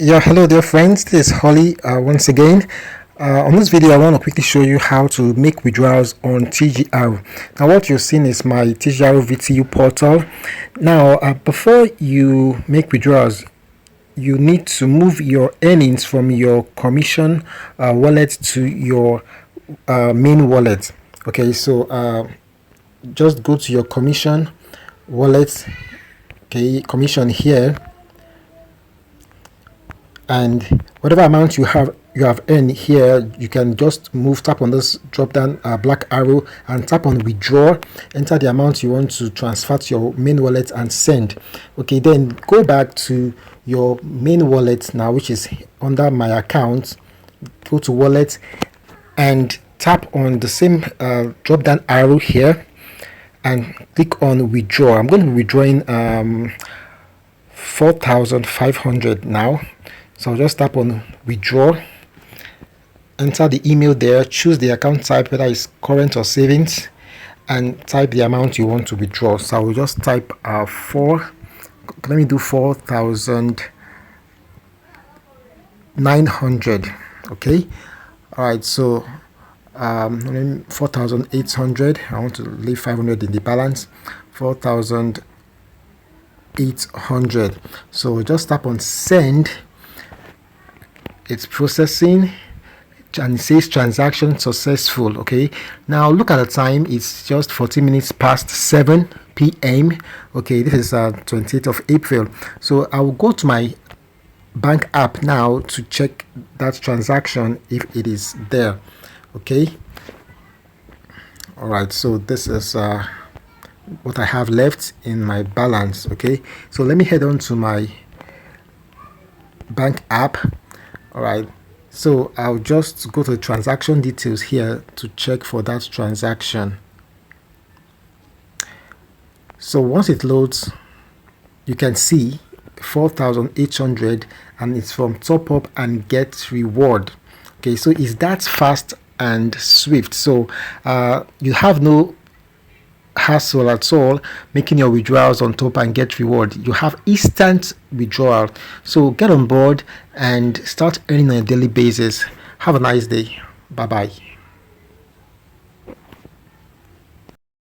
Yeah, hello dear friends, this is Holly once again. On this video I want to quickly show you how to make withdrawals on TGR. Now what you're seeing is my TGR VTU portal. Now before you make withdrawals, you need to move your earnings from your commission wallet to your main wallet. Okay, so just go to your commission wallet, okay, commission here, and whatever amount you have earned here, you can just tap on this drop down black arrow and tap on withdraw, enter the amount you want to transfer to your main wallet and send. Okay, then go back to your main wallet now, which is under my account. Go to wallet and tap on the same drop down arrow here and click on withdraw. I'm going to be withdrawing 4,500 now. So I'll just tap on withdraw, enter the email there, choose the account type, whether it's current or savings, and type the amount you want to withdraw. So I will just type let me do 4,900. Okay, all right, so 4,800. I want to leave 500 in the balance. 4,800. So just tap on send. It's processing and it says transaction successful. Okay, now look at the time. It's just 14 minutes past 7 p.m. Okay, this is 28th of April. So I will go to my bank app now to check that transaction if it is there. Okay, all right, so this is what I have left in my balance. Okay, so let me head on to my bank app. All right, so I'll just go to the transaction details here to check for that transaction. So once it loads, you can see 4,800 and it's from top up and get reward. Okay, so it's that fast and swift. So you have no hassle at all making your withdrawals on top and get reward. You have instant withdrawal. So get on board and start earning on a daily basis. Have a nice day. Bye bye.